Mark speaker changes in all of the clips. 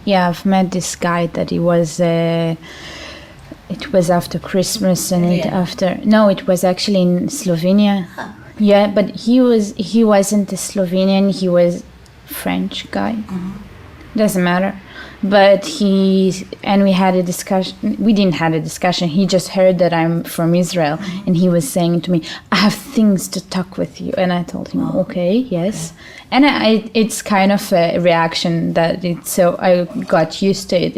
Speaker 1: Yeah, I've met this guy that he was. It was after Christmas and it was actually in Slovenia.
Speaker 2: Huh.
Speaker 1: Yeah, but he wasn't a Slovenian. He was French guy. Doesn't matter. But we had a discussion. We didn't have a discussion. He just heard that I'm from Israel, and he was saying to me, "I have things to talk with you." And I told him, "Okay, yes." And it's kind of a reaction that so I got used to it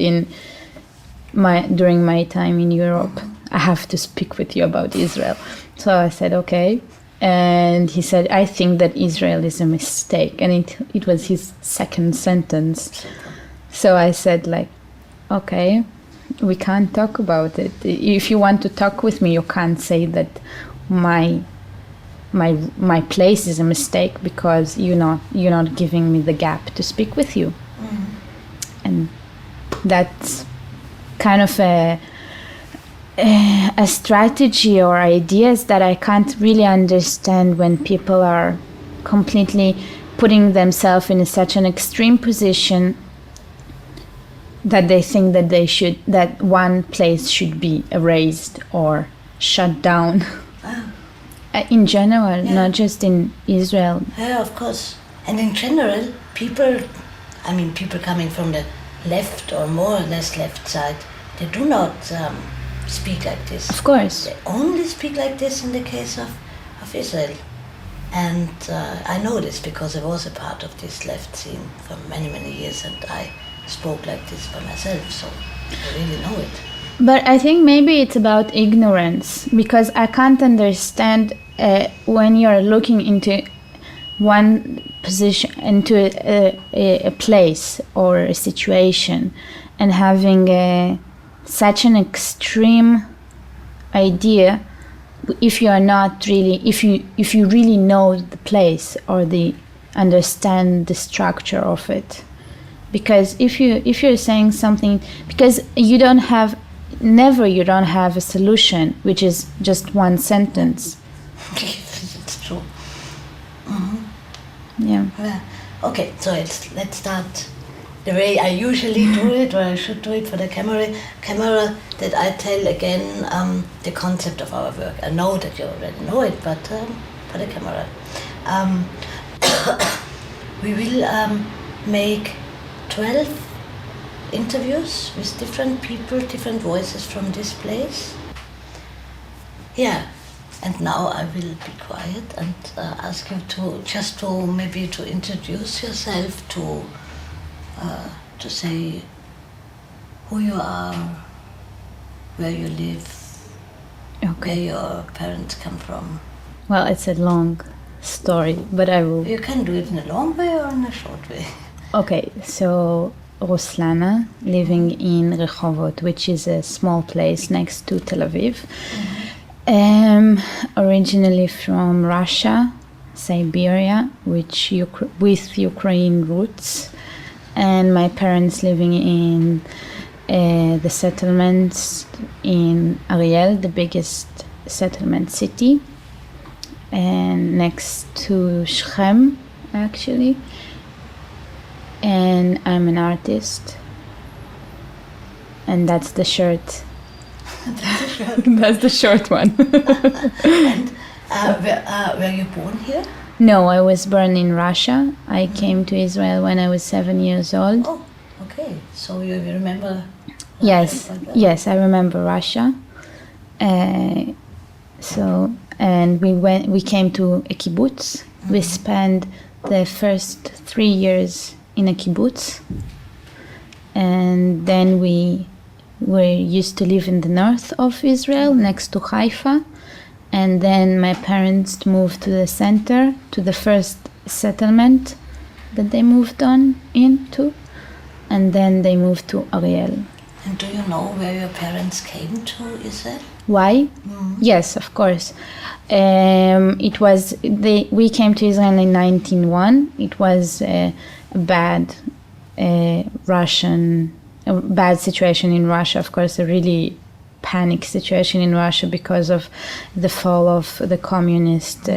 Speaker 1: during my time in Europe. I have to speak with you about Israel. So I said, "Okay." And he said, "I think that Israel is a mistake." And it was his second sentence. So I said, like, "Okay, we can't talk about it. If you want to talk with me, you can't say that my place is a mistake because you're not giving me the gap to speak with you." And that's kind of a strategy or ideas that I can't really understand when people are completely putting themselves in such an extreme position that they think that one place should be erased or shut down. In general, not just in Israel.
Speaker 2: Yeah, of course. And in general, people coming from the left or more or less left side, they do not speak like this.
Speaker 1: Of course.
Speaker 2: They only speak like this in the case of Israel. And I know this because I was a part of this left scene for many, many years, and I spoke like this by myself, so I really know it.
Speaker 1: But I think maybe it's about ignorance, because I can't understand when you're looking into one position, into a place or a situation, and having such an extreme idea. If you are not really, if you really know the place or understand the structure of it. Because if you're saying something, because you don't have a solution, which is just one sentence.
Speaker 2: It's true.
Speaker 1: Yeah.
Speaker 2: Okay, so let's start the way I usually do it, or I should do it for the camera, that I tell again the concept of our work. I know that you already know it, but for the camera. We will make 12 interviews with different people, different voices from this place. Yeah, and now I will be quiet and ask you to maybe introduce yourself, to say who you are, where you live, where your parents come from.
Speaker 1: Well, it's a long story, but I will.
Speaker 2: You can do it in a long way or in a short way.
Speaker 1: Okay, so Ruslana, living in Rehovot, which is a small place next to Tel Aviv. Originally from Russia, Siberia, with Ukraine roots, and my parents living in the settlements in Ariel, the biggest settlement city, and next to Shechem, actually. And I'm an artist, and that's the shirt. That's the short one.
Speaker 2: And were you born here?
Speaker 1: No, I was born in Russia. I came to Israel when I was 7 years old.
Speaker 2: Oh, okay. So you remember?
Speaker 1: Yes, I remember Russia. And we came to a kibbutz. We spent the first 3 years in a kibbutz, and then we used to live in the north of Israel, next to Haifa, and then my parents moved to the center, to the first settlement that they moved on into, and then they moved to Ariel.
Speaker 2: And do you know where your parents came to Israel?
Speaker 1: Why? Yes, of course. We came to Israel in 1901. It was a bad bad situation in Russia, of course, a really panic situation in Russia because of the fall of the communist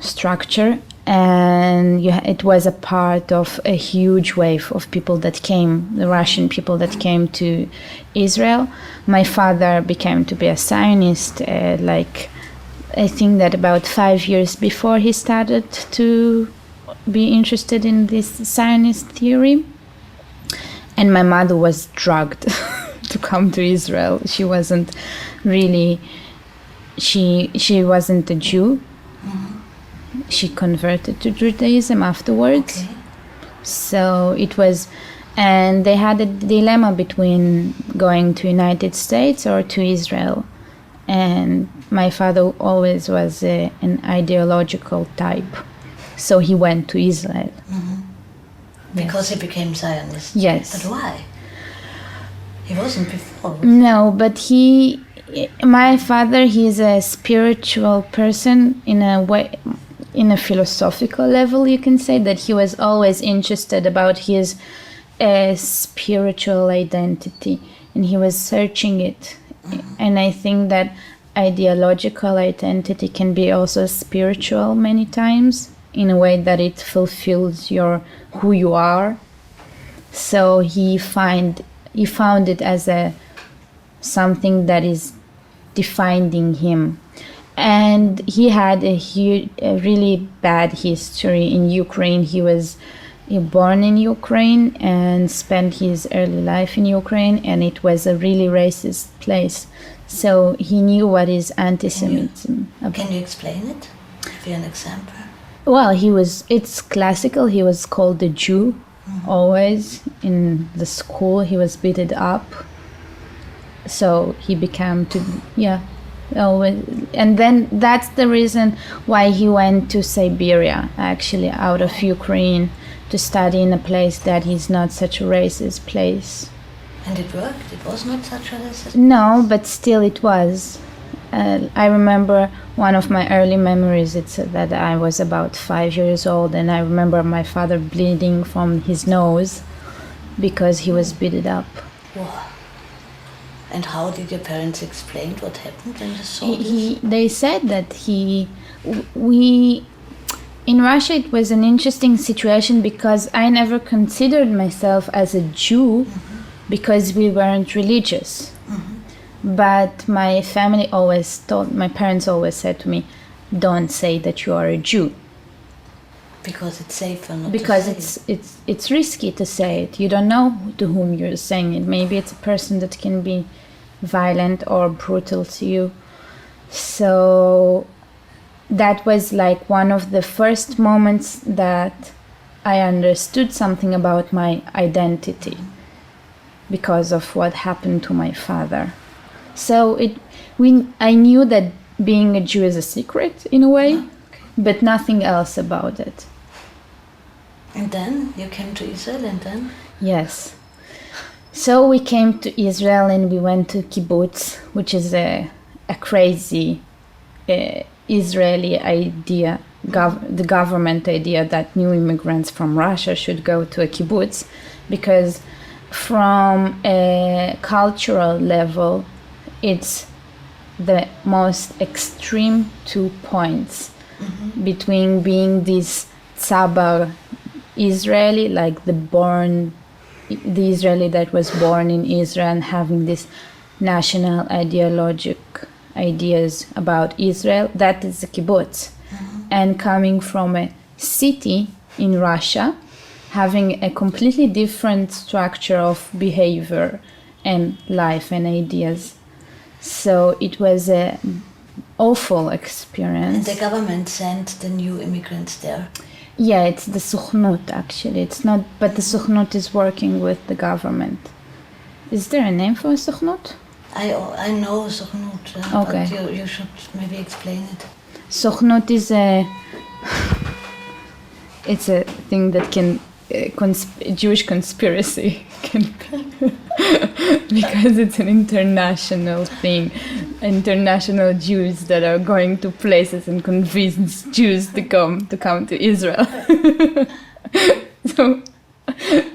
Speaker 1: structure. and it was a part of a huge wave of people that came, the Russian people that came to Israel. My father became to be a Zionist, like I think that about 5 years before he started to be interested in this Zionist theory. And my mother was drugged to come to Israel. She wasn't really, she wasn't a Jew. She converted to Judaism afterwards.
Speaker 2: Okay.
Speaker 1: So it was, and they had a dilemma between going to United States or to Israel. And my father always was an ideological type. So he went to Israel.
Speaker 2: Because he became Zionist.
Speaker 1: Yes.
Speaker 2: But why? He wasn't before.
Speaker 1: No, but my father, he's a spiritual person in a way, in a philosophical level, you can say, that he was always interested about his spiritual identity, and he was searching it. And I think that ideological identity can be also spiritual many times, in a way that it fulfills who you are. So he found it as something that is defining him. And he had a really bad history in Ukraine. He was born in Ukraine and spent his early life in Ukraine, and it was a really racist place. So he knew what is anti-Semitism.
Speaker 2: Can you explain it? Give you an example.
Speaker 1: Well, it's classical. He was called the Jew, always. In the school, he was beaten up. So he became always. And then that's the reason why he went to Siberia, actually, out of Ukraine, to study in a place that is not such a racist place.
Speaker 2: And it worked? It was not such a racist?
Speaker 1: No, but still it was. I remember one of my early memories, it's that I was about 5 years old, and I remember my father bleeding from his nose because he was beaten up.
Speaker 2: Wow. And how did your parents explain what happened when you saw this?
Speaker 1: They said that in Russia it was an interesting situation because I never considered myself as a Jew because we weren't religious. But my parents always said to me, don't say that you are a Jew.
Speaker 2: Because it's safer not
Speaker 1: because
Speaker 2: to say it.
Speaker 1: it's risky to say it. You don't know to whom you're saying it. Maybe it's a person that can be violent or brutal to you. So that was like one of the first moments that I understood something about my identity because of what happened to my father. So I knew that being a Jew is a secret in a way, but nothing else about it.
Speaker 2: And then you came to Israel, and then?
Speaker 1: Yes. So we came to Israel and we went to kibbutz, which is a crazy Israeli idea, the government idea that new immigrants from Russia should go to a kibbutz, because from a cultural level, it's the most extreme 2 points between being this tzabar Israeli, like the Israeli that was born in Israel and having this national ideologic ideas about Israel, that is the kibbutz. And coming from a city in Russia, having a completely different structure of behavior and life and ideas. So it was an awful experience.
Speaker 2: And the government sent the new immigrants there?
Speaker 1: Yeah, it's the Sukhnut actually. It's not, but the Sukhnut is working with the government. Is there a name for a Sukhnut?
Speaker 2: I know Sukhnut,
Speaker 1: Okay.
Speaker 2: But you should maybe explain it.
Speaker 1: Sukhnut is it's a thing that can Jewish conspiracy can because it's an international thing, international Jews that are going to places and convince Jews to come to Israel. So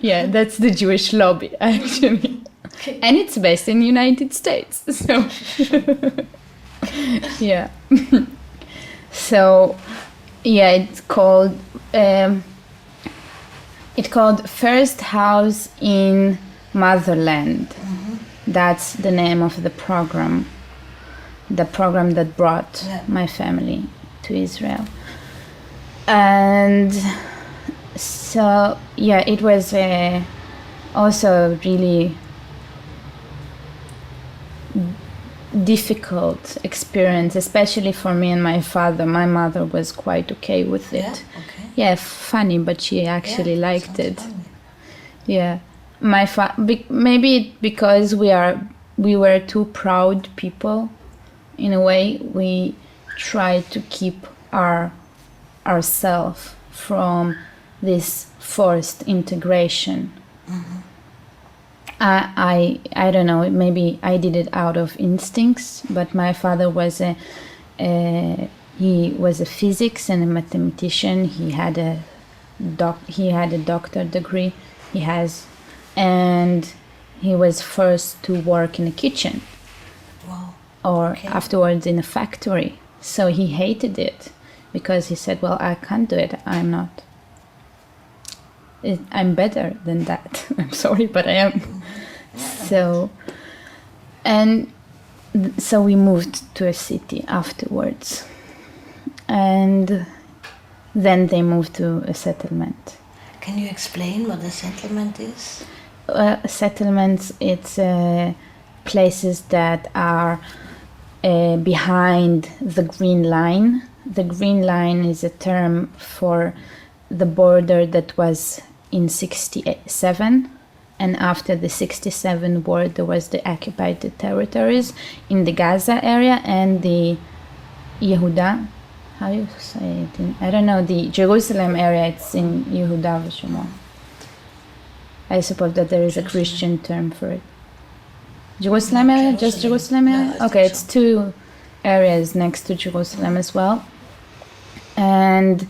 Speaker 1: yeah, that's the Jewish lobby actually.
Speaker 2: Okay.
Speaker 1: And it's based in the United States. So yeah. So Yeah, it's called First House in Motherland. That's the name of the program that brought my family to Israel. And so, yeah, it was also really difficult experience, especially for me and my father. My mother was quite okay with it.
Speaker 2: Yeah, okay.
Speaker 1: Yeah, funny, but she actually liked it.
Speaker 2: Funny.
Speaker 1: Yeah, maybe because we were two proud people. In a way, we tried to keep ourselves from this forced integration. I don't know, maybe I did it out of instincts, but my father was he was a physics and a mathematician. He had a doctor degree. And he was forced to work in a kitchen.
Speaker 2: Wow.
Speaker 1: Or
Speaker 2: Okay.
Speaker 1: afterwards in a factory. So he hated it because he said, well, I can't do it. I'm better than that. I'm sorry, but I am. So we moved to a city afterwards. And then they moved to a settlement.
Speaker 2: Can you explain what a settlement is?
Speaker 1: Settlements, it's places that are behind the Green Line. The Green Line is a term for the border that was in 67, and after the 67 war there was the occupied territories in the Gaza area and the Yehuda, how you say it? I don't know, the Jerusalem area, it's in Yehuda v'Shomron. I suppose that there is a Christian term for it. Jerusalem area? Just Jerusalem area?
Speaker 2: Yeah,
Speaker 1: Okay, it's two areas next to Jerusalem as well. And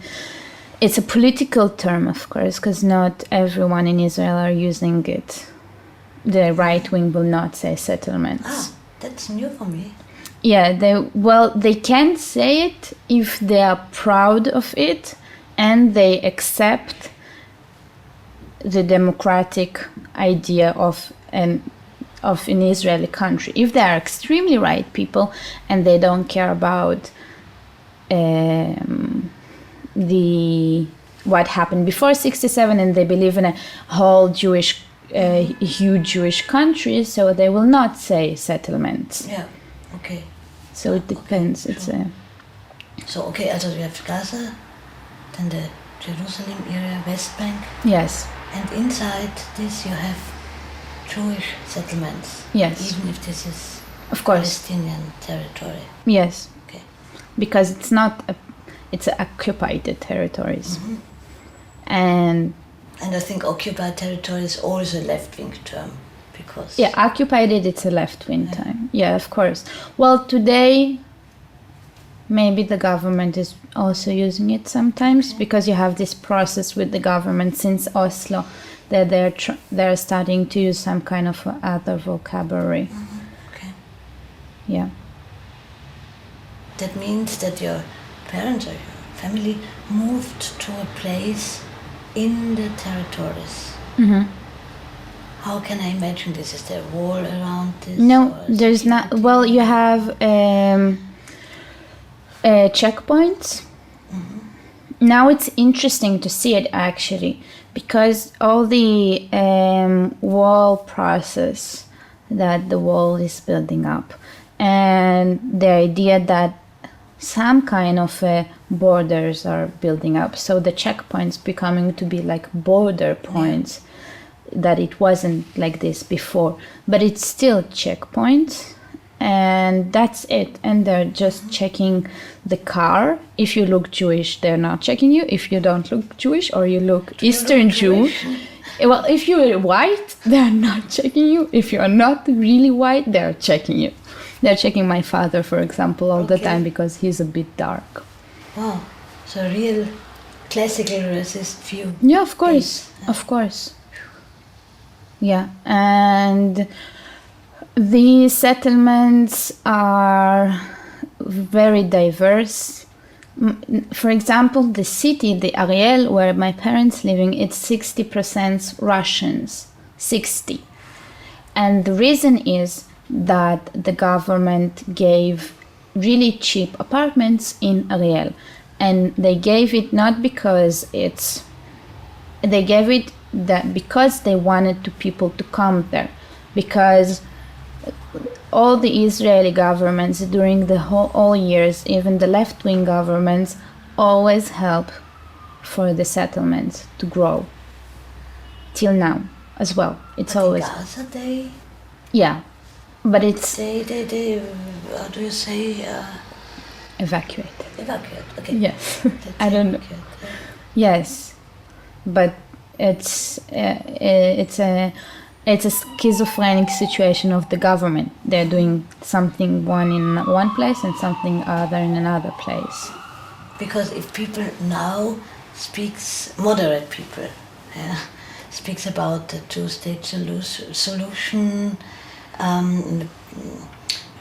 Speaker 1: it's a political term, of course, because not everyone in Israel are using it. The right wing will not say settlements.
Speaker 2: Ah, that's new for me.
Speaker 1: Yeah, they can say it if they are proud of it and they accept the democratic idea of an Israeli country. If they are extremely right people and they don't care about what happened before 67 and they believe in a whole huge Jewish country, so they will not say settlements.
Speaker 2: Yeah, okay.
Speaker 1: So it depends.
Speaker 2: Okay,
Speaker 1: It's
Speaker 2: sure. So, okay, also we have Gaza, then the Jerusalem area, West Bank,
Speaker 1: yes,
Speaker 2: and inside this you have Jewish settlements.
Speaker 1: Yes.
Speaker 2: Even if this is
Speaker 1: of course.
Speaker 2: Palestinian territory.
Speaker 1: Yes,
Speaker 2: Okay.
Speaker 1: because it's occupied territories. And
Speaker 2: And I think occupied territory is also a left-wing term because
Speaker 1: yeah, occupied it's a left-wing time. Yeah, of course. Well, today maybe the government is also using it sometimes because you have this process with the government since Oslo that they're starting to use some kind of other vocabulary.
Speaker 2: Okay.
Speaker 1: Yeah.
Speaker 2: That means that your parents or your family moved to a place in the territories. How can I imagine this? Is there a wall around this?
Speaker 1: No,
Speaker 2: or is
Speaker 1: there's
Speaker 2: it
Speaker 1: not.
Speaker 2: empty?
Speaker 1: Well, you have checkpoints. Now it's interesting to see it actually because all the wall process that the wall is building up and the idea that some kind of borders are building up. So the checkpoints becoming to be like border points. That it wasn't like this before, but it's still checkpoints and that's it. And they're just checking the car. If you look Jewish, they're not checking you. If you don't look Jewish or you look Eastern Jew, well, if you're white, they're not checking you. If you're not really white, they're checking you. They're checking my father, for example, all the
Speaker 2: Okay.
Speaker 1: time because he's a bit dark.
Speaker 2: Wow, so real classical racist view.
Speaker 1: Yeah, of course,
Speaker 2: Yes.
Speaker 1: of course. Yeah, and the settlements are very diverse. For example, the city, the Ariel, where my parents living, it's 60% Russians, 60. And the reason is that the government gave really cheap apartments in Ariel. And they gave it not because they gave it that because they wanted people to come there. Because all the Israeli governments during the all years, even the left-wing governments, always help for the settlements to grow. Till now as well. It's
Speaker 2: but
Speaker 1: always...
Speaker 2: in Gaza, they...
Speaker 1: Yeah, but it's...
Speaker 2: They how do you say...
Speaker 1: Evacuate.
Speaker 2: Evacuate, okay.
Speaker 1: Yes. I don't know. Yes, but it's a schizophrenic situation of the government. They're doing something one in one place and something other in another place.
Speaker 2: Because if people now moderate people, speaks about the two-state solution,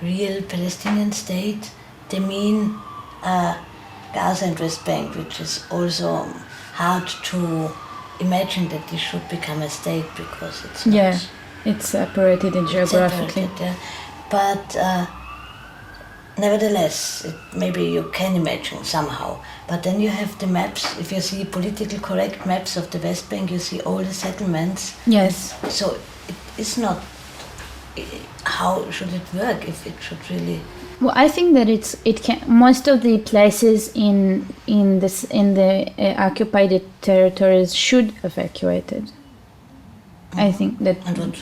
Speaker 2: real Palestinian state, they mean Gaza and West Bank, which is also hard to imagine that this should become a state because it's not.
Speaker 1: Yeah, it's separated geographically.
Speaker 2: Separated, but nevertheless, maybe you can imagine somehow. But then you have the maps. If you see politically correct maps of the West Bank, you see all the settlements.
Speaker 1: Yes.
Speaker 2: So it is not. How should it work if it should really?
Speaker 1: Well, I think that it can. Most of the places in the occupied territories should evacuated. I think that.
Speaker 2: And what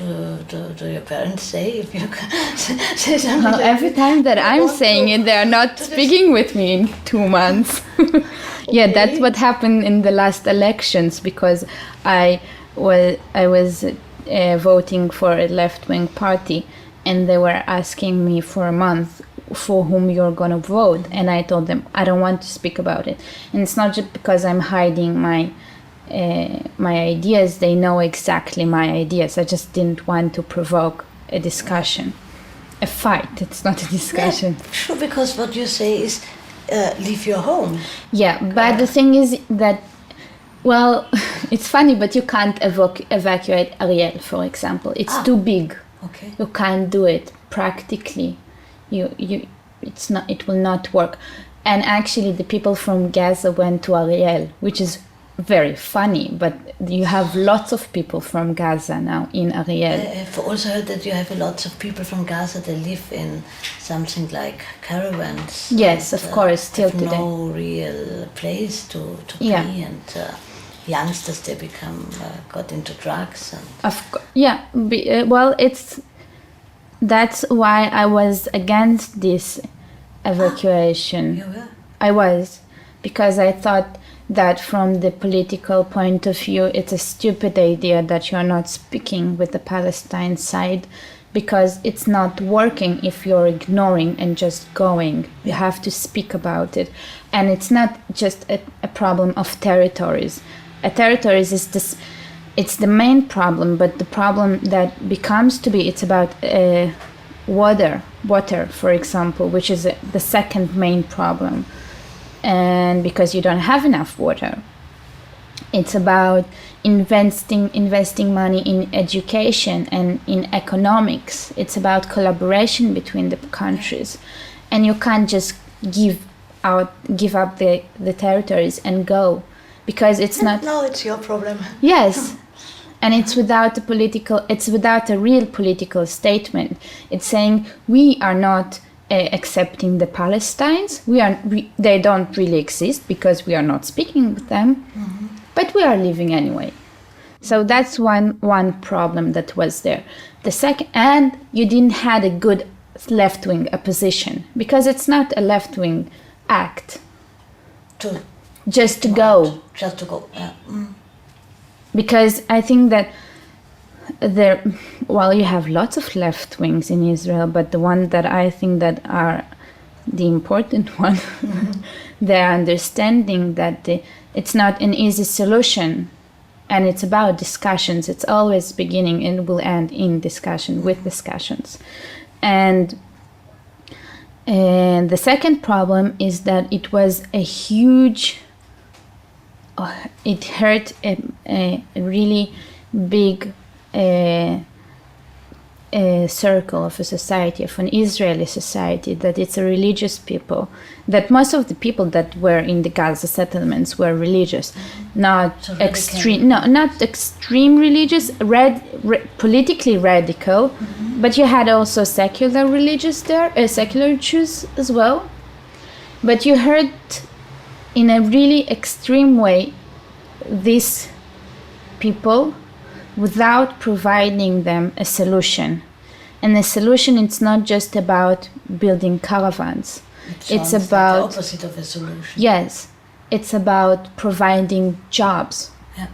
Speaker 2: do your parents say if you say something?
Speaker 1: Well,
Speaker 2: like
Speaker 1: every time that I'm saying it, they are not speaking with me in 2 months. Yeah,
Speaker 2: Okay.
Speaker 1: that's what happened in the last elections because I was voting for a left-wing party, and they were asking me for a month for whom you're gonna vote, and I told them I don't want to speak about it. And it's not just because I'm hiding my ideas. They know exactly my ideas. I just didn't want to provoke a discussion, a fight. It's not a discussion.
Speaker 2: Yeah, sure, because what you say is leave your home.
Speaker 1: Yeah, but the thing is that, well, it's funny, but you can't evacuate Ariel, for example. It's too big.
Speaker 2: Okay.
Speaker 1: You can't do it practically. It will not work. And actually, the people from Gaza went to Ariel, which is very funny. But you have lots of people from Gaza now in Ariel.
Speaker 2: I've also heard that you have lots of people from Gaza that live in something like caravans.
Speaker 1: Yes,
Speaker 2: and,
Speaker 1: of course, still
Speaker 2: have
Speaker 1: today.
Speaker 2: no real place to
Speaker 1: Yeah.
Speaker 2: be, and youngsters they got into drugs and.
Speaker 1: Yeah. Well, that's why I was against this evacuation.
Speaker 2: You were?
Speaker 1: I was, because I thought that from the political point of view, it's a stupid idea that you're not speaking with the Palestine side, because it's not working if you're ignoring and just going. You have to speak about it. And it's not just a problem of territories. Territories is this. It's the main problem, but the problem that becomes to be, it's about water, for example, which is the second main problem. And because you don't have enough water, it's about investing money in education and in economics. It's about collaboration between the countries, and you can't just give up the territories and go, because it's not.
Speaker 2: No, it's your problem.
Speaker 1: Yes. And it's without a real political statement. It's saying we are not accepting the Palestinians. They don't really exist because we are not speaking with them, but we are living anyway. So that's one problem that was there. The second, and you didn't have a good left-wing opposition, because it's not a left-wing act. Just to go.
Speaker 2: Yeah.
Speaker 1: Because I think that you have lots of left wings in Israel, but the one that I think that are the important one, they're understanding that it's not an easy solution, and it's about discussions. It's always beginning and will end in discussion, with discussions. And And the second problem is that it was a huge, it hurt a really big a circle of a society, of an Israeli society, that it's a religious people, that most of the people that were in the Gaza settlements were religious, not
Speaker 2: So
Speaker 1: extreme, no, not extreme religious, politically radical, but you had also secular religious there, secular Jews as well. But you heard in a really extreme way these people without providing them a solution. And the solution, it's not just about building caravans. It's about
Speaker 2: like the opposite of a solution.
Speaker 1: Yes, it's about providing jobs.
Speaker 2: Yeah.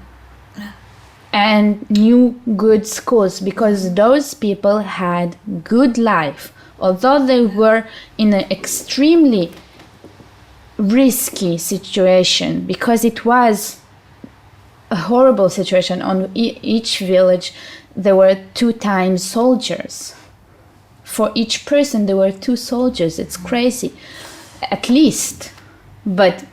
Speaker 2: Yeah.
Speaker 1: And new good schools, because those people had good life, although they were in an extremely risky situation, because it was a horrible situation. On each village there were 2 times soldiers. For each person there were 2 soldiers. It's crazy, at least. But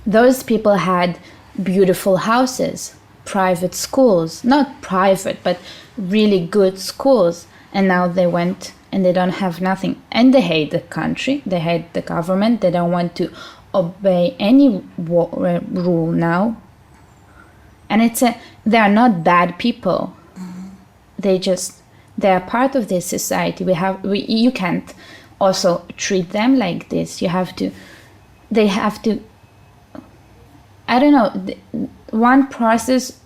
Speaker 1: those people had beautiful houses, private schools, not private but really good schools, and now they went and they don't have nothing, and they hate the country, they hate the government, they don't want to obey any rule now. And they are not bad people. They are part of this society. You can't also treat them like this. They have to, I don't know, one process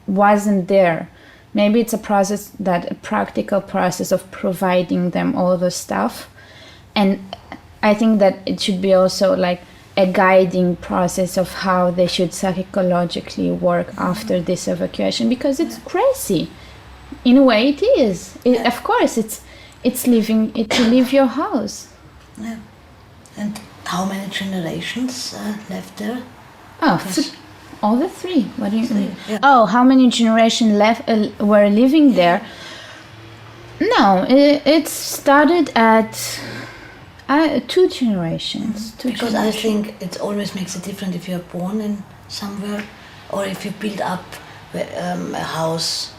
Speaker 1: wasn't there. Maybe it's a practical process of providing them all the stuff. And I think that it should be also like a guiding process of how they should psychologically work after this evacuation, because it's crazy. In a way, it is. Of course, it's to leave your house.
Speaker 2: Yeah. And how many generations left there?
Speaker 1: All the 3. What do you mean?
Speaker 2: Yeah.
Speaker 1: Oh, how many generations were living there? No, it started at 2 generations.
Speaker 2: Because I think it always makes a difference if you're born in somewhere or if you build up a house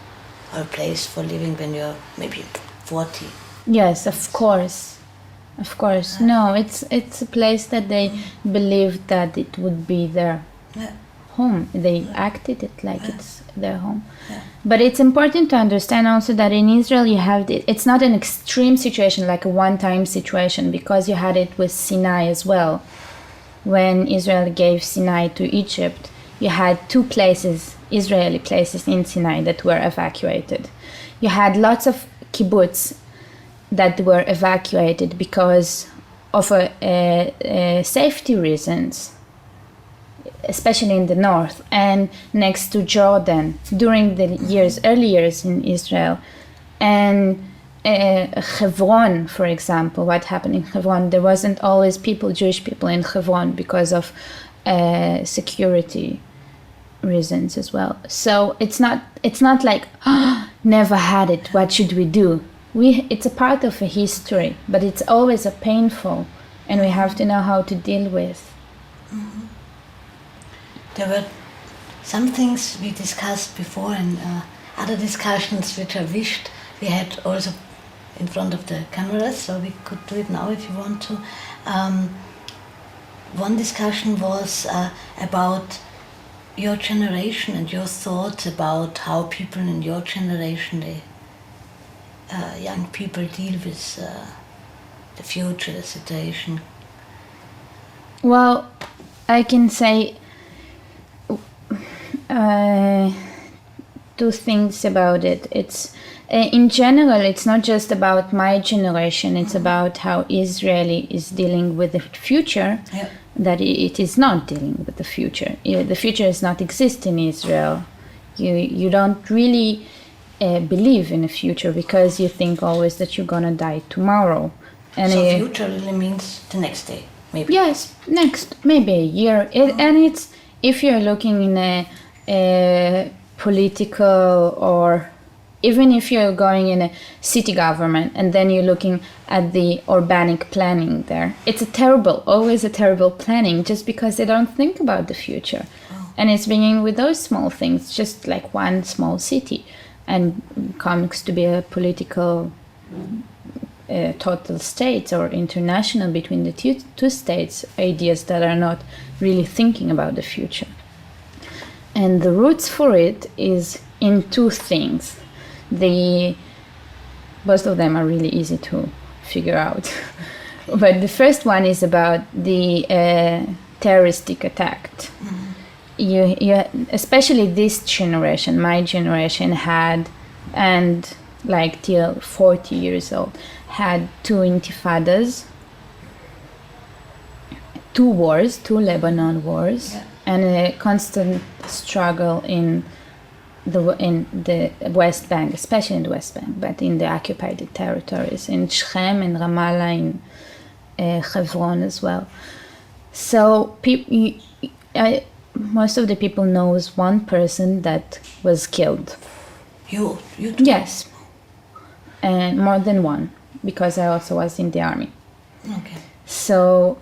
Speaker 2: or a place for living when you're maybe 40.
Speaker 1: Yes, of course. No, it's a place that they believed that it would be their home. They acted it like it's their home.
Speaker 2: Yeah.
Speaker 1: But it's important to understand also that in Israel you have it's not an extreme situation like a one-time situation, because you had it with Sinai as well. When Israel gave Sinai to Egypt, you had 2 places, Israeli places in Sinai, that were evacuated. You had lots of kibbutz that were evacuated because of safety reasons, especially in the north and next to Jordan during the early years in Israel. And Hebron, for example, what happened in Hebron, there wasn't always Jewish people in Hebron because of security reasons as well. So it's not like never had it, what should we do? It's a part of a history, but it's always a painful, and we have to know how to deal with.
Speaker 2: Mm-hmm. There were some things we discussed before, and other discussions which I wished we had also in front of the cameras, so we could do it now if you want to. One discussion was about your generation and your thoughts about how people in your generation, young people, deal with the future, the situation.
Speaker 1: Well, I can say 2 things about it. It's in general, it's not just about my generation, it's about how Israeli is dealing with the future.
Speaker 2: Yeah.
Speaker 1: That it is not dealing with the future. The future does not exist in Israel. You don't really believe in a future because you think always that you're gonna die tomorrow. And
Speaker 2: so future really means the next day, maybe.
Speaker 1: Yes, maybe a year. And it's, if you're looking in a political or even if you're going in a city government and then you're looking at the urbanic planning there, it's always a terrible planning just because they don't think about the future. And it's beginning with those small things, just like one small city, and comes to be a political total state or international between the two states, ideas that are not really thinking about the future. And the roots for it is in two things. Both of them are really easy to figure out. But the first one is about the terroristic attack. You especially this generation, my generation had, and like till 40 years old, had two intifadas, two Lebanon wars, and a constant struggle in the West Bank, especially in the West Bank, but in the occupied territories, in Shechem, in Ramallah, in Hebron as well. So most of the people knows one person that was killed.
Speaker 2: You too?
Speaker 1: Yes, and more than one, because I also was in the army.
Speaker 2: Okay.
Speaker 1: So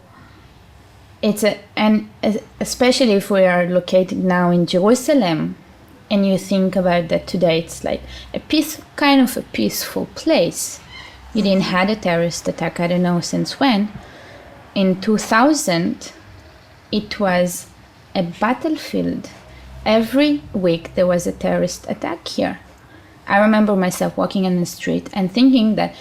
Speaker 1: especially if we are located now in Jerusalem, and you think about that today, it's like kind of a peaceful place. You didn't have a terrorist attack, I don't know since when. In 2000, it was a battlefield. Every week there was a terrorist attack here. I remember myself walking on the street and thinking that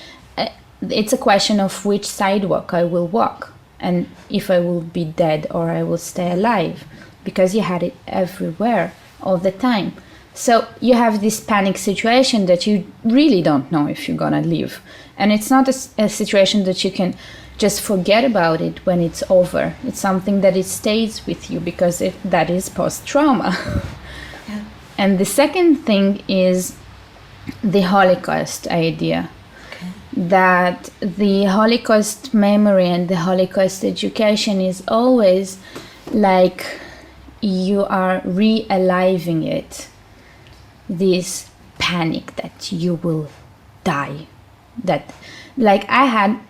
Speaker 1: it's a question of which sidewalk I will walk, and if I will be dead or I will stay alive, because you had it everywhere all the time. So you have this panic situation that you really don't know if you're gonna live. And it's not a situation that you can just forget about it when it's over. It's something that it stays with you, because that is post-trauma. Yeah. And the second thing is the Holocaust idea. Okay. That the Holocaust memory and the Holocaust education is always like you are re-aliving it. This panic that you will die. That, like, I had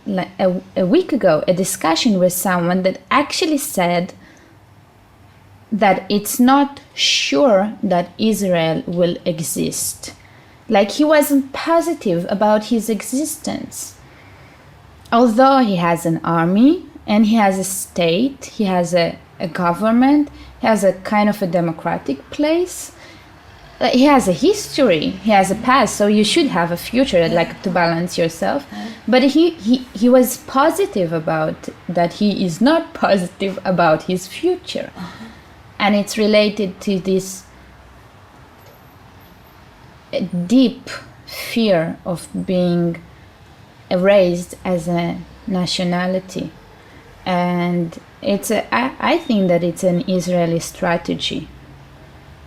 Speaker 1: a week ago a discussion with someone that actually said that it's not sure that Israel will exist. Like, he wasn't positive about his existence. Although he has an army and he has a state, he has a government, he has a kind of a democratic place. He has a history, he has a past, so you should have a future, like, to balance yourself. But he was positive about that. He is not positive about his future. And it's related to this deep fear of being erased as a nationality. And I think that it's an Israeli strategy,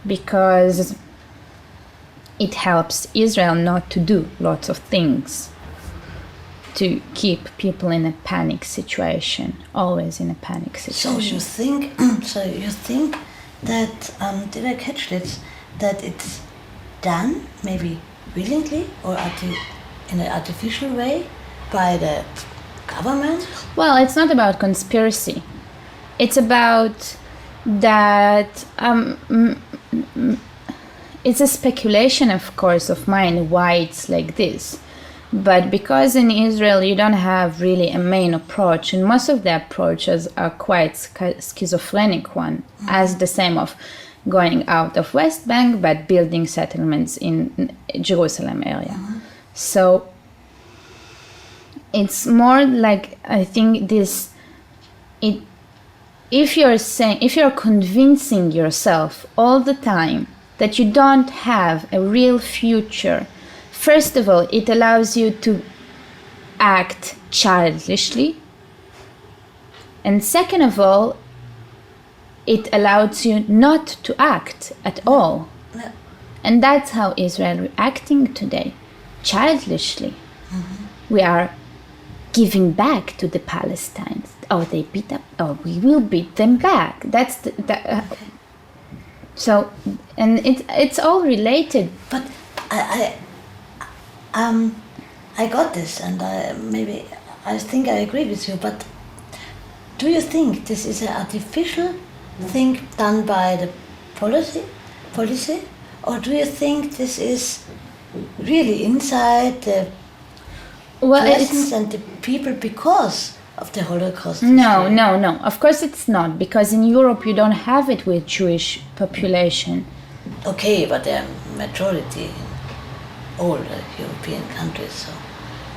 Speaker 1: because it helps Israel not to do lots of things, to keep people in a panic situation, always in a panic situation.
Speaker 2: So you think that, did I catch this, that it's done, maybe willingly or in an artificial way, by the government?
Speaker 1: Well, it's not about conspiracy. It's about that it's a speculation, of course, of mine why it's like this. But because in Israel you don't have really a main approach, and most of the approaches are quite schizophrenic one, as the same of going out of West Bank but building settlements in Jerusalem area. So it's more like, I think if you're convincing yourself all the time that you don't have a real future, first of all, it allows you to act childishly. And second of all, it allows you not to act at all. No. And that's how Israel is acting today, childishly. We are giving back to the Palestinians. Oh, they beat up. Oh, we will beat them back. That's okay. So, and it's all related.
Speaker 2: But I I got this, and I think I agree with you. But do you think this is an artificial thing done by the policy, or do you think this is really inside the presence and the people because of the Holocaust history?
Speaker 1: No. Of course it's not, because in Europe you don't have it with Jewish population.
Speaker 2: Okay, but they're majority in all the European countries, so.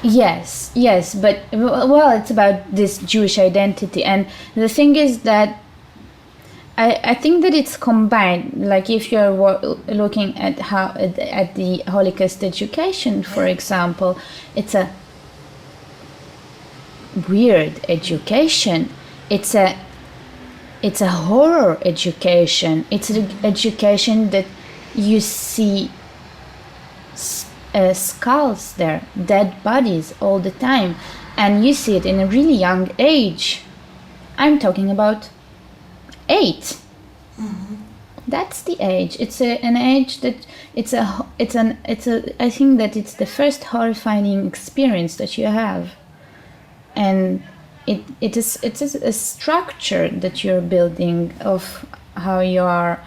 Speaker 1: Yes, but well, it's about this Jewish identity, and the thing is that I think that it's combined. Like if you're looking at at the Holocaust education, for example, it's a weird education. It's a horror education. It's an education that you see skulls there, dead bodies all the time, and you see it in a really young age. I'm talking about 8. Mm-hmm. That's the age. It's an age that I think that it's the first horrifying experience that you have, and it is a structure that you're building of how you are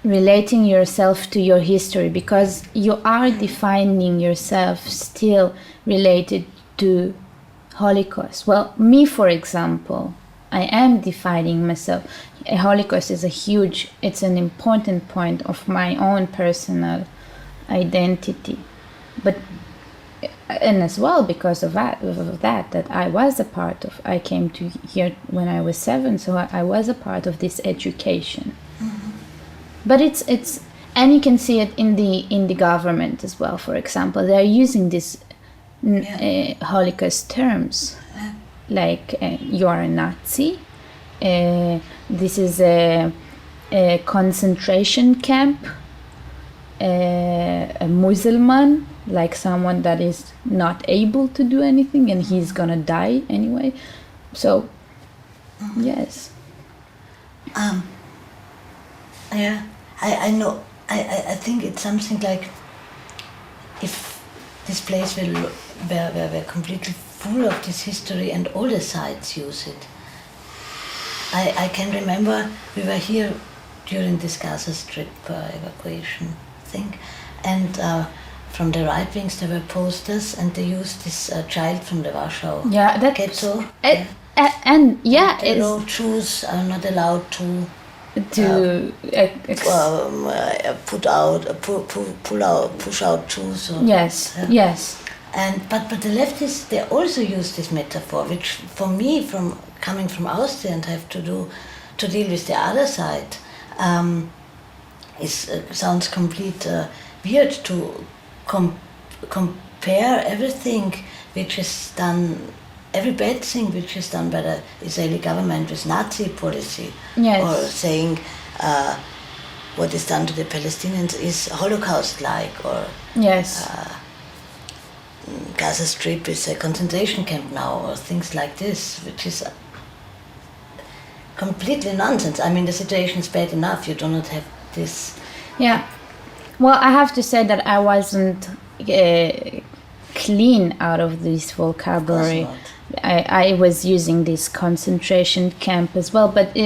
Speaker 1: relating yourself to your history, because you are defining yourself still related to Holocaust. Well, me, for example, I am defining myself. A Holocaust is it's an important point of my own personal identity. And as well because of that I was a part of. I came to here when I was 7, so I was a part of this education. Mm-hmm. But it's and you can see it in the government as well. For example, they are using these Holocaust terms, like you are a Nazi. This is a concentration camp. A Muslim, like someone that is not able to do anything, and he's gonna die anyway. So, yes.
Speaker 2: Yeah, I know. I think it's something like if this place were completely full of this history and all the sides use it. I can remember we were here during this Gaza Strip evacuation thing, and from the right wings there were posters, and they used this child from the Warsaw ghetto. Jews are not allowed to push out Jews.
Speaker 1: Yes.
Speaker 2: But the leftists, they also use this metaphor, which for me, from coming from Austria and have to deal with the other side, sounds complete weird to compare everything which is done, every bad thing which is done by the Israeli government with Nazi policy, or saying what is done to the Palestinians is Holocaust-like, or Gaza Strip is a concentration camp now, or things like this, which is completely nonsense. I mean, the situation is bad enough. You do not have this.
Speaker 1: Yeah. Well, I have to say that I wasn't clean out of this vocabulary. I was using this concentration camp as well, but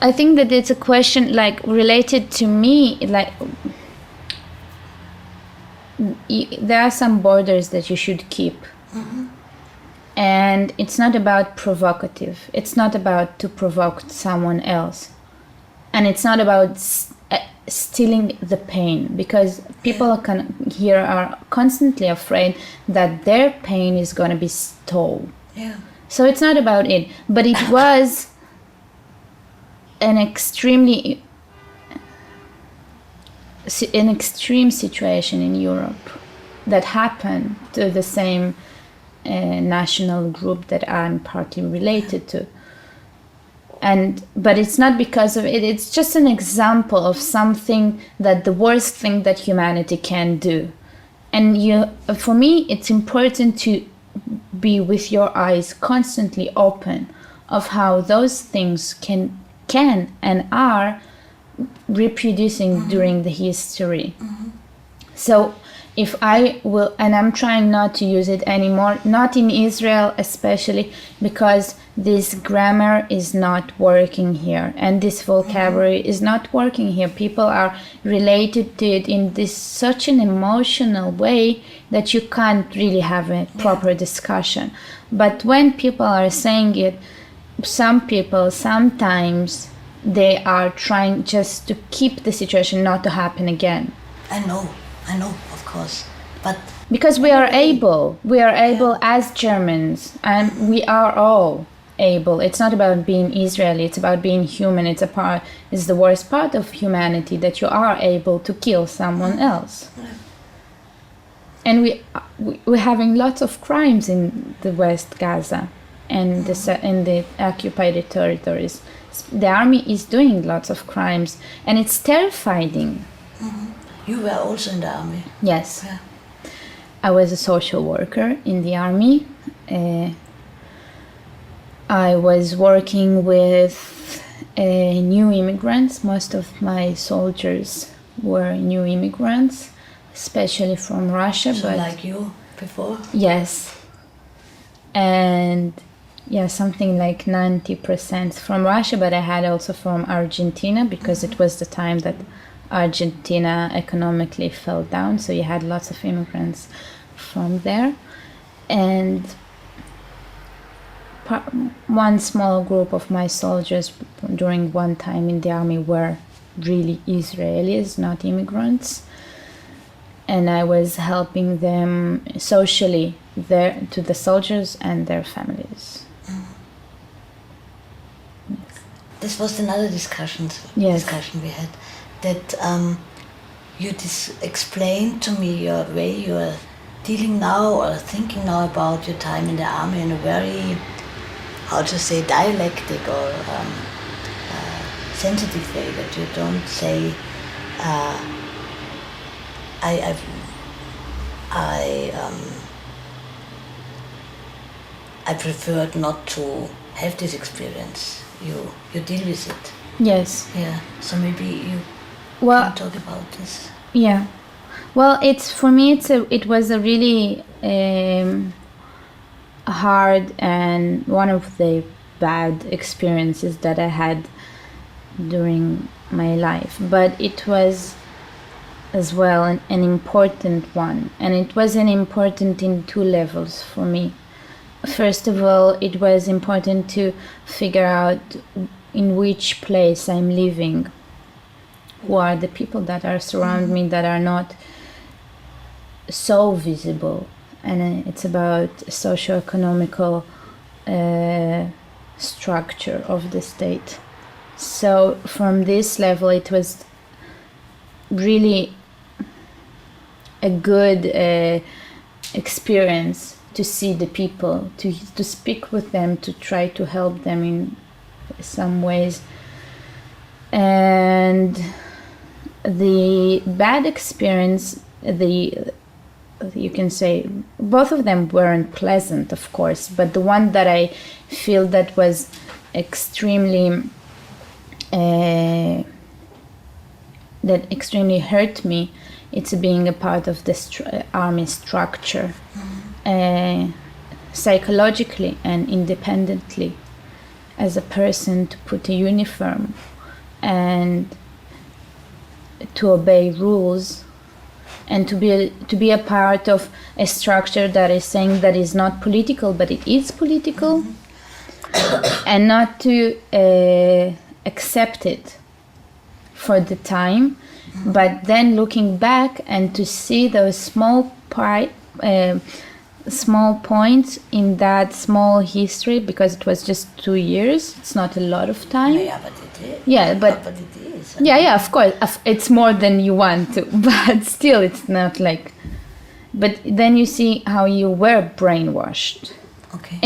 Speaker 1: I think that it's a question like related to me, like there are some borders that you should keep. Mm-hmm. And it's not about provocative. It's not about to provoke someone else. And it's not about stealing the pain, because people here are constantly afraid that their pain is going to be stolen.
Speaker 2: Yeah.
Speaker 1: So it's not about it. But it was an extreme situation in Europe that happened to the same national group that I'm partly related to. But it's not because of it, it's just an example of something that the worst thing that humanity can do. And for me, it's important to be with your eyes constantly open of how those things can and are reproducing during the history.
Speaker 2: Mm-hmm.
Speaker 1: So if I will, and I'm trying not to use it anymore, not in Israel especially, because this grammar is not working here, and this vocabulary is not working here. People are related to it in this such an emotional way that you can't really have a proper discussion. But when people are saying it, some people sometimes they are trying just to keep the situation not to happen again.
Speaker 2: I know, of course, but
Speaker 1: because we are able as Germans, and we are all able. It's not about being Israeli, it's about being human. It's the worst part of humanity, that you are able to kill someone else. And we're having lots of crimes in the West Gaza and in the occupied territories. The army is doing lots of crimes, and it's terrifying.
Speaker 2: You were also in the army.
Speaker 1: Yes.
Speaker 2: Yeah.
Speaker 1: I was a social worker in the army. I was working with new immigrants. Most of my soldiers were new immigrants, especially from Russia.
Speaker 2: So
Speaker 1: but
Speaker 2: like you before?
Speaker 1: Yes. And something like 90% from Russia, but I had also from Argentina, because it was the time that Argentina economically fell down, so you had lots of immigrants from there. And one small group of my soldiers during one time in the army were really Israelis, not immigrants. And I was helping them socially there, to the soldiers and their families.
Speaker 2: This was another discussion we had, that you explained to me your way you are dealing now or thinking now about your time in the army in a very, dialectic or sensitive way, that you don't say, I preferred not to have this experience. You deal with it.
Speaker 1: Yes.
Speaker 2: Yeah. So maybe you can talk about this.
Speaker 1: Yeah. Well, for me it was a really hard and one of the bad experiences that I had during my life, but it was as well an important one, and it was an important in two levels for me. First of all, it was important to figure out in which place I'm living, who are the people that are surround me that are not so visible, and it's about socio-economical structure of the state. So from this level, it was really a good experience to see the people, to speak with them, to try to help them in some ways. And the bad experience, you can say both of them weren't pleasant, of course, but the one that I feel that was extremely hurt me, it's being a part of the army structure, psychologically and independently, as a person, to put a uniform and to obey rules, and to be a part of a structure that is saying that is not political, but it is political, and not to accept it for the time, but then looking back and to see those small points in that small history, because it was just 2 years. It's not a lot of time.
Speaker 2: Yeah, but it is.
Speaker 1: Yeah, but
Speaker 2: it is.
Speaker 1: Yeah, of course. It's more than you want to, but still, it's not like. But then you see how you were brainwashed.
Speaker 2: Okay.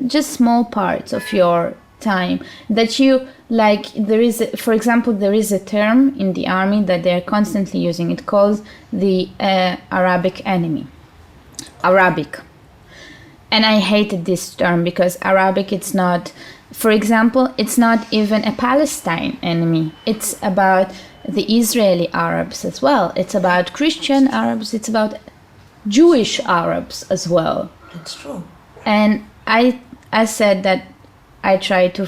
Speaker 1: Just small parts of your time that you like. For example, there is a term in the army that they're constantly using. It calls the Arabic enemy. Arabic. And I hated this term because Arabic, it's not For example, it's not even a Palestine enemy. It's about the Israeli Arabs as well. It's about Christian Arabs. It's about Jewish Arabs as well.
Speaker 2: That's true.
Speaker 1: And I said that I try to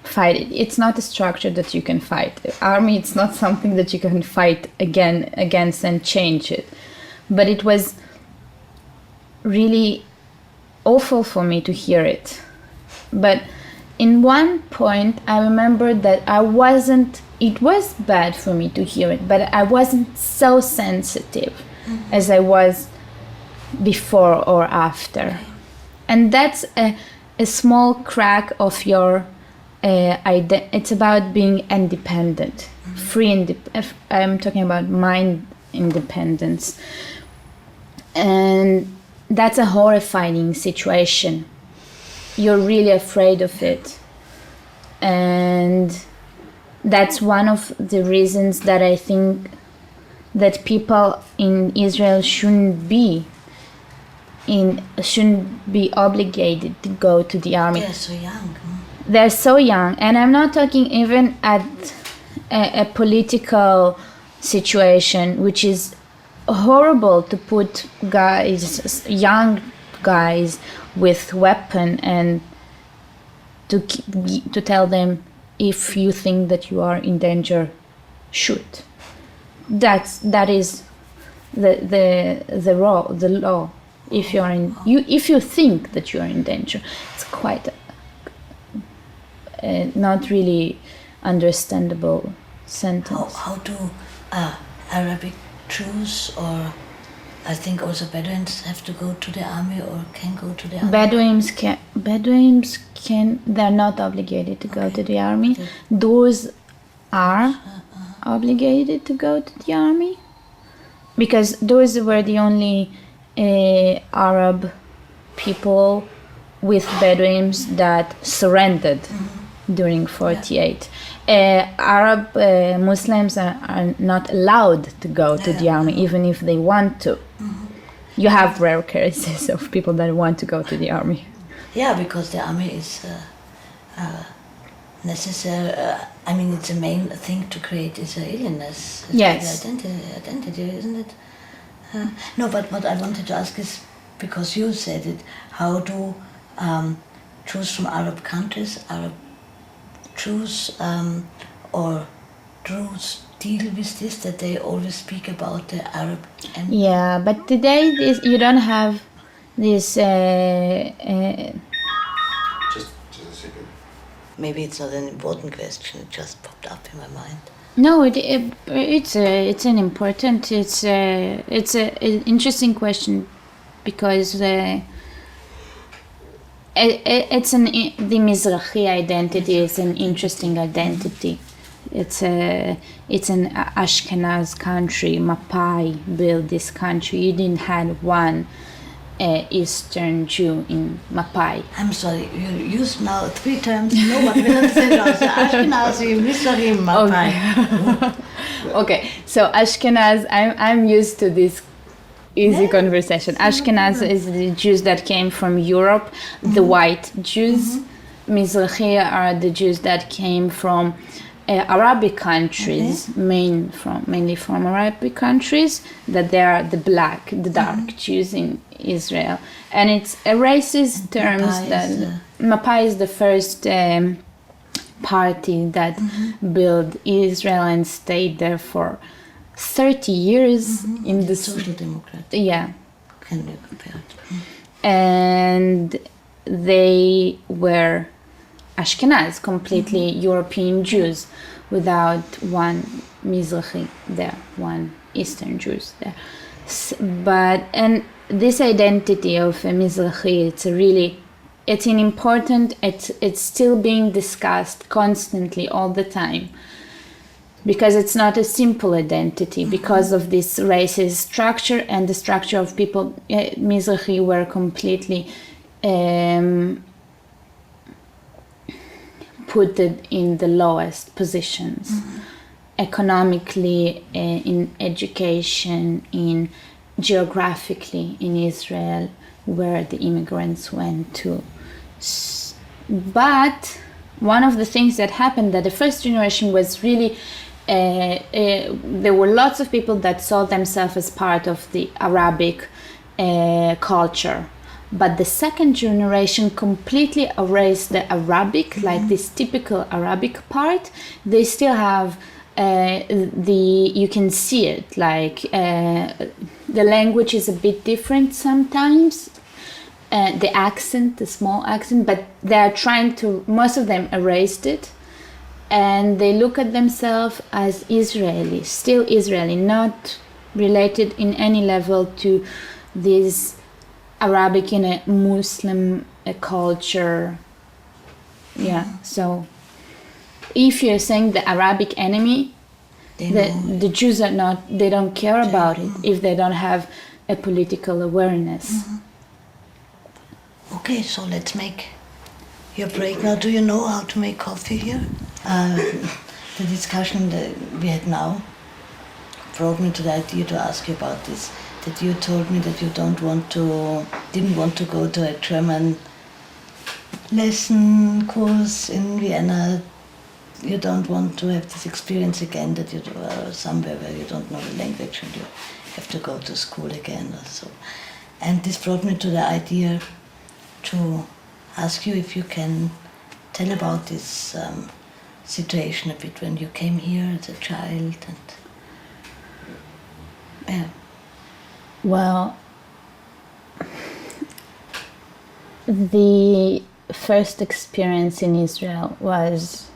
Speaker 1: fight it. It's not a structure that you can fight. The army, it's not something that you can fight against and change it. But it was really awful for me to hear it. But in one point, I remember that it was bad for me to hear it, but I wasn't so sensitive as I was before or after. And that's a small crack of your it's about being independent, free. I'm talking about mind independence. And that's a horrifying situation. You're really afraid of it. And that's one of the reasons that I think that people in Israel shouldn't be obligated to go to the army.
Speaker 2: They're so young.
Speaker 1: They're so young, and I'm not talking even at a political situation, which is horrible to put young guys with weapon and to tell them, if you think that you are in danger, shoot. That is the law. If you think that you are in danger, it's quite not really understandable sentence.
Speaker 2: How do Arabic Jews, or I think also Bedouins, have to go to the army or can go to the army?
Speaker 1: Bedouins can. They're not obligated to go to the army.
Speaker 2: Okay.
Speaker 1: Those are obligated to go to the army, because those were the only Arab people with Bedouins that surrendered during 48. Arab Muslims are not allowed to go to the army, even if they want to. You have rare cases of people that want to go to the army.
Speaker 2: Yeah, because the army is necessary. I mean, it's a main thing to create Israeliness.
Speaker 1: Yes.
Speaker 2: Identity, isn't it? No, but what I wanted to ask is, because you said it, how do Jews from Arab countries, Arab Jews or Druze deal with this, that they always speak about the Arab?
Speaker 1: Yeah, but today you don't have this.
Speaker 3: Just a second.
Speaker 2: Maybe it's not an important question. It just popped up in my mind.
Speaker 1: No, it's an important. It's an interesting question, because the Mizrahi identity is an interesting identity. It's an Ashkenaz country. Mapai built this country. You didn't have one Eastern Jew in Mapai.
Speaker 2: I'm sorry, you used now 3 terms. No one will understand also. Ashkenazi, Mizrahi, Mapai.
Speaker 1: Okay, so Ashkenaz, I'm used to this easy conversation. Ashkenaz is the Jews that came from Europe, the white Jews. Mizrahi are the Jews that came from Arabic countries, mainly from Arabic countries, that they are the dark Jews in Israel. And it's a racist terms that Mapai is the first party that built Israel and stayed there for 30 years in the
Speaker 2: Social Democrat.
Speaker 1: Yeah.
Speaker 2: Can be compared.
Speaker 1: And they were Ashkenaz, completely European Jews, without one Mizrahi there, one Eastern Jews there. And this identity of a Mizrahi, it's still being discussed constantly all the time, because it's not a simple identity, because of this racist structure and the structure of people. Mizrahi were completely put in the lowest positions, economically, in education, geographically in Israel, where the immigrants went to. But one of the things that happened, that the first generation was really, there were lots of people that saw themselves as part of the Arabic culture. But the second generation completely erased the Arabic, like this typical Arabic part. They still have you can see it, like the language is a bit different sometimes. The accent, the small accent, but they're trying to, most of them erased it, and they look at themselves as Israeli, still Israeli, not related in any level to this Arabic in a Muslim culture. Yeah, so if you're saying the Arabic enemy, the Jews are not, they don't care about it if they don't have a political awareness.
Speaker 2: Okay, so let's make your break now. Do you know how to make coffee here? The discussion that we had now brought me to the idea to ask you about this. That you told me that you didn't want to go to a German lesson course in Vienna. You don't want to have this experience again, that you are somewhere where you don't know the language and you have to go to school again or so. And this brought me to the idea to ask you if you can tell about this situation a bit when you came here as a child and yeah.
Speaker 1: Well, the first experience in Israel was,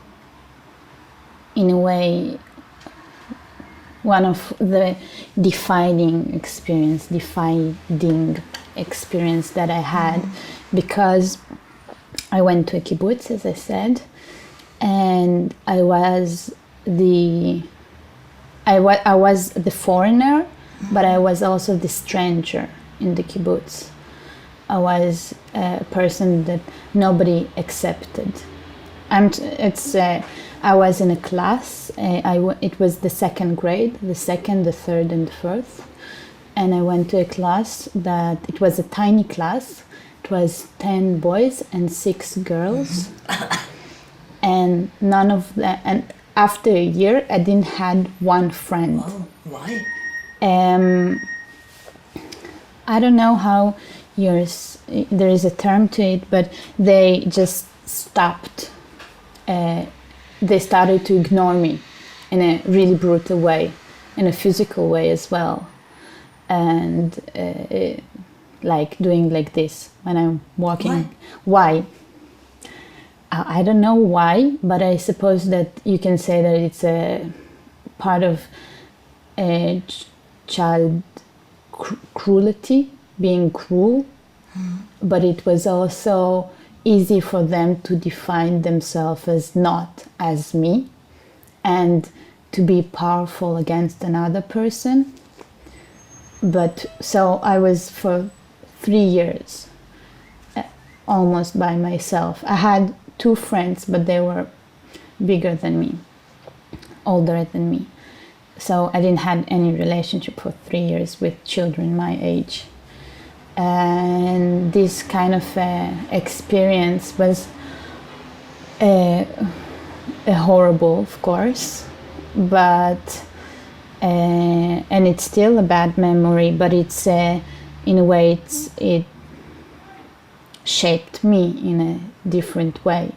Speaker 1: in a way, one of the defining experience that I had, because I went to a kibbutz, as I said, and I was the foreigner, but I was also the stranger in the kibbutz. I was a person that nobody accepted. I was in a class. It was the second grade, the second, the third, and the fourth. And I went to a class that, it was a tiny class. It was 10 boys and 6 girls. And none of them, and after a year, I didn't had one friend.
Speaker 2: Oh, why?
Speaker 1: I don't know how there is a term to it, but they just stopped. They started to ignore me in a really brutal way, in a physical way as well. And like doing like this when I'm walking. Why? I don't know why, but I suppose that you can say that it's a part of child cruelty, being cruel, but it was also easy for them to define themselves as not as me and to be powerful against another person. But so I was for 3 years almost by myself. I had 2 friends, but they were bigger than me, older than me. So I didn't have any relationship for 3 years with children my age. And this kind of experience was horrible, of course, but and it's still a bad memory, but it's in a way it shaped me in a different way.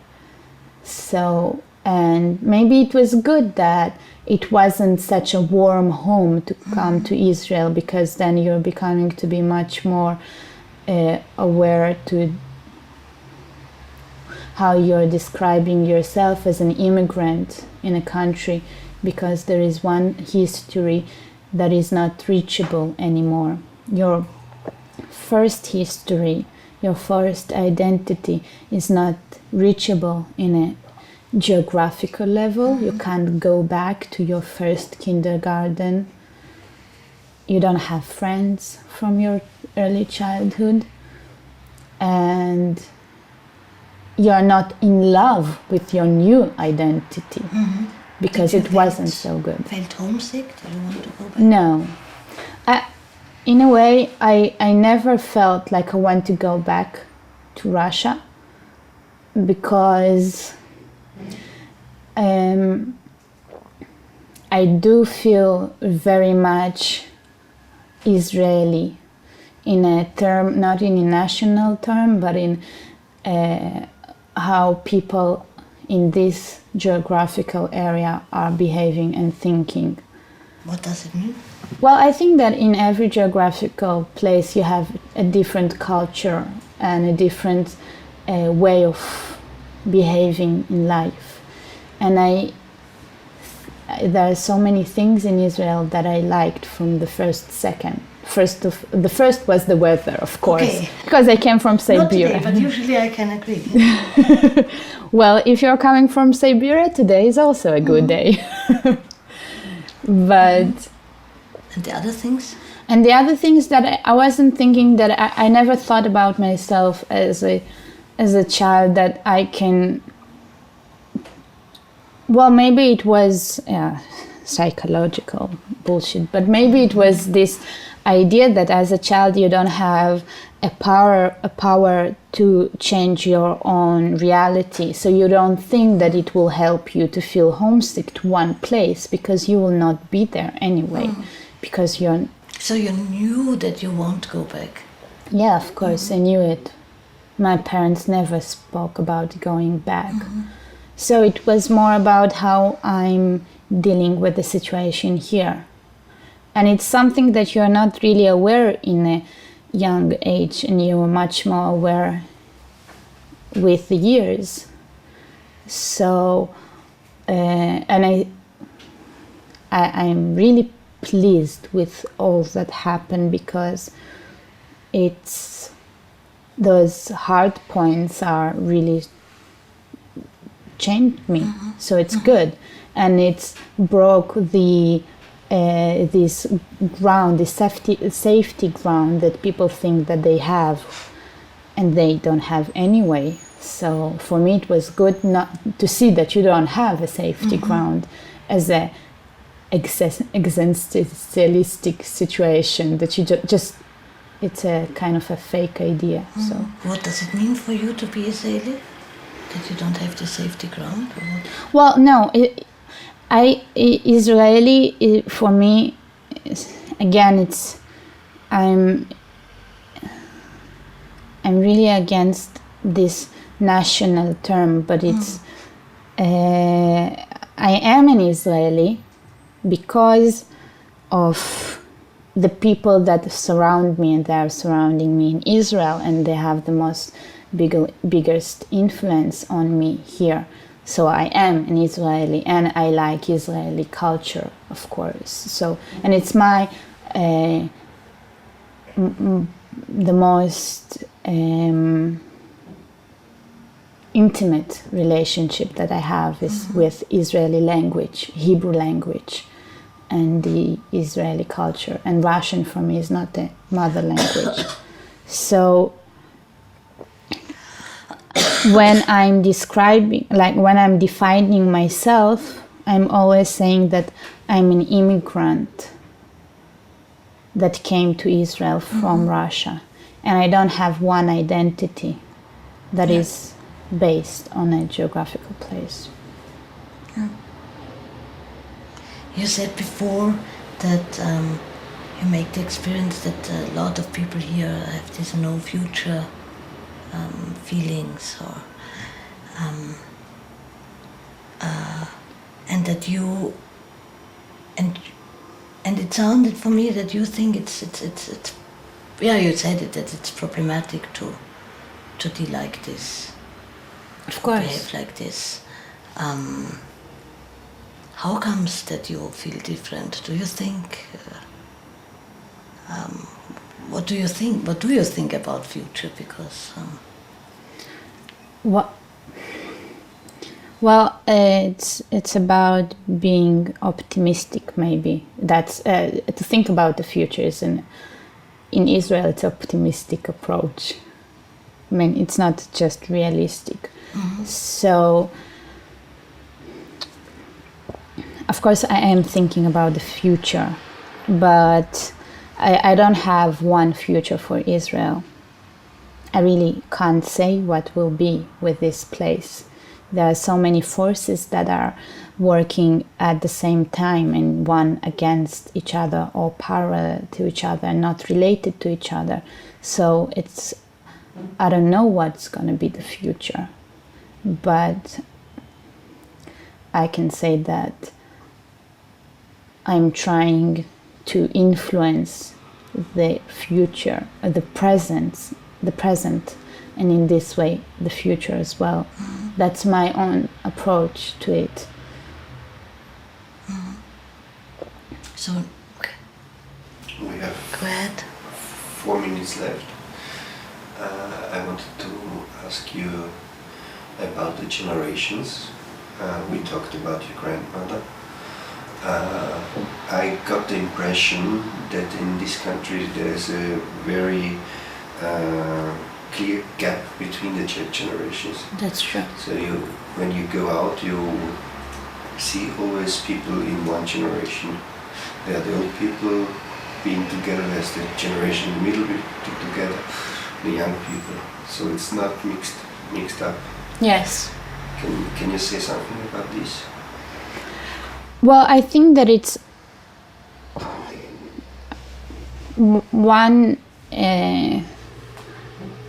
Speaker 1: So, and maybe it was good that it wasn't such a warm home to come to Israel, because then you're becoming to be much more aware to how you're describing yourself as an immigrant in a country, because there is one history that is not reachable anymore. Your first history, your first identity is not reachable in a geographical level. You can't go back to your first kindergarten. You don't have friends from your early childhood, and you're not in love with your new identity because it wasn't so good.
Speaker 2: Felt homesick? Did you want to go back?
Speaker 1: No. In a way, I never felt like I want to go back to Russia, because I do feel very much Israeli in a term, not in a national term, but in how people in this geographical area are behaving and thinking.
Speaker 2: What does it mean?
Speaker 1: Well, I think that in every geographical place you have a different culture and a different way of behaving in life. And there are so many things in Israel that I liked from the second. The first was the weather, of course,
Speaker 2: Okay.
Speaker 1: because I came from Siberia.
Speaker 2: Not today, but usually I can agree.
Speaker 1: Well, if you're coming from Siberia, today is also a good day. But
Speaker 2: And the other things?
Speaker 1: and the other things that I wasn't thinking, that I never thought about myself as a child, that I can. Well, maybe it was psychological bullshit, but maybe it was this idea that as a child you don't have a power to change your own reality. So you don't think that it will help you to feel homesick to one place, because you will not be there anyway, because you're.
Speaker 2: So you knew that you won't go back?
Speaker 1: Yeah, of course, I knew it. My parents never spoke about going back. So it was more about how I'm dealing with the situation here. And it's something that you're not really aware in a young age, and you're much more aware with the years. So, and I'm really pleased with all that happened, because it's those hard points are really changed me. So it's good, and it's broke the this ground, this safety ground that people think that they have, and they don't have anyway. So for me, it was good not to see that you don't have a safety ground as a existentialistic situation, that you just it's a kind of a fake idea. So
Speaker 2: What does it mean for you to be Israeli? That you don't have the safety ground? Or what?
Speaker 1: well, no, Israeli for me, again, I'm really against this national term, but it's I am an Israeli because of the people that surround me, and they are surrounding me in Israel, and they have the biggest influence on me here. So I am an Israeli, and I like Israeli culture, of course. So, and it's my the most intimate relationship that I have is with Israeli language, Hebrew language, and the Israeli culture. And Russian for me is not a mother language. So when I'm when I'm defining myself, I'm always saying that I'm an immigrant that came to Israel from Russia, and I don't have one identity that is based on a geographical place.
Speaker 2: You said before that you make the experience that a lot of people here have this no future feelings, or and that you and it sounded for me that you think it's yeah, you said it, that it's problematic to deal like this,
Speaker 1: Of course.
Speaker 2: behave like this. How comes that you feel different? Do you think? What do you think? What do you think about future? Because
Speaker 1: Well, it's about being optimistic. Maybe that's to think about the future is in Israel. It's an optimistic approach. I mean, it's not just realistic. So, of course, I am thinking about the future, but I don't have one future for Israel. I really can't say what will be with this place, There are so many forces that are working at the same time and one against each other or parallel to each other, not related to each other. So I don't know what's going to be the future, but I can say that I'm trying to influence the future, the present, and in this way, the future as well. Mm-hmm. That's my own approach to it.
Speaker 2: Mm-hmm. So, okay.
Speaker 4: We have
Speaker 2: Go ahead.
Speaker 4: 4 minutes left. I wanted to ask you about the generations. We talked about your grandmother. I got the impression that in this country there's a very clear gap between the generations.
Speaker 2: That's true.
Speaker 4: So when you go out, you see always people in one generation. They are the old people being together, as the generation in the middle together, the young people. So it's not mixed up.
Speaker 1: Yes.
Speaker 4: Can you say something about this?
Speaker 1: Well, I think that it's one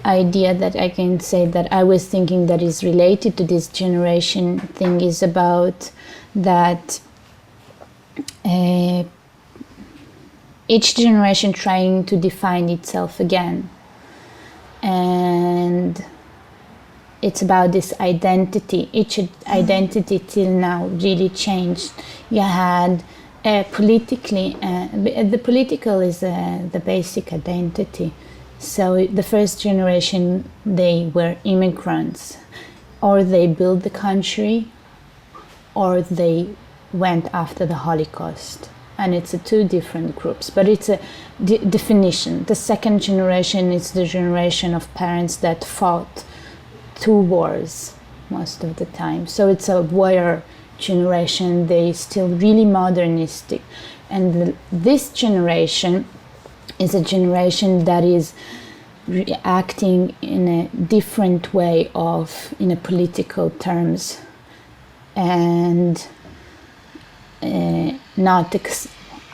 Speaker 1: idea that I can say that I was thinking that is related to this generation thing is about that each generation trying to define itself again, and it's about this identity. Each identity till now really changed. You had politically, the political is the basic identity. So the first generation, they were immigrants, or they built the country, or they went after the Holocaust. And it's two different groups, but it's a definition. The second generation is the generation of parents that fought 2 wars most of the time. So it's a warrior generation. They still really modernistic. And this generation is a generation that is acting in a different way in a political terms, and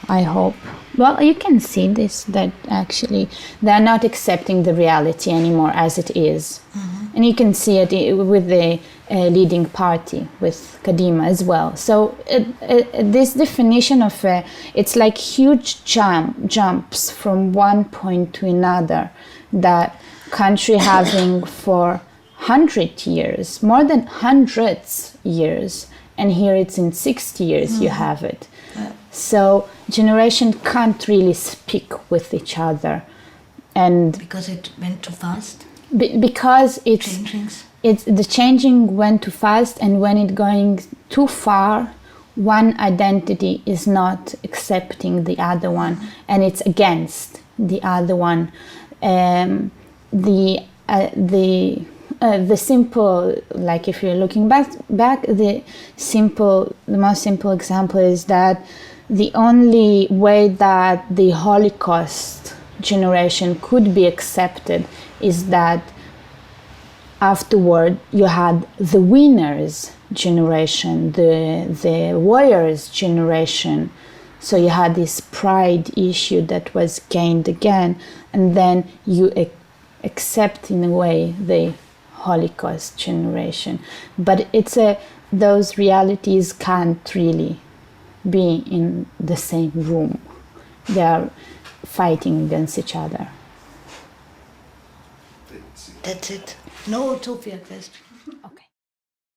Speaker 1: I hope, well, you can see this, that actually they're not accepting the reality anymore as it is. Mm-hmm. And you can see it with the leading party, with Kadima as well. So this definition of it's like huge jumps from one point to another that country having for 100 years, more than hundreds years, and here it's in 60 years you have it. So generation can't really speak with each other, and
Speaker 2: because it went too fast.
Speaker 1: Because the changing went too fast, and when it's going too far, one identity is not accepting the other one, and it's against the other one. The simple, like if you're looking back, the most simple example is that the only way that the Holocaust generation could be accepted is that afterward you had the winners generation, the warriors generation. So you had this pride issue that was gained again, and then you accept in a way the Holocaust generation. But those realities can't really be in the same room. They are fighting against each other.
Speaker 2: That's it. No utopia question.
Speaker 1: Okay.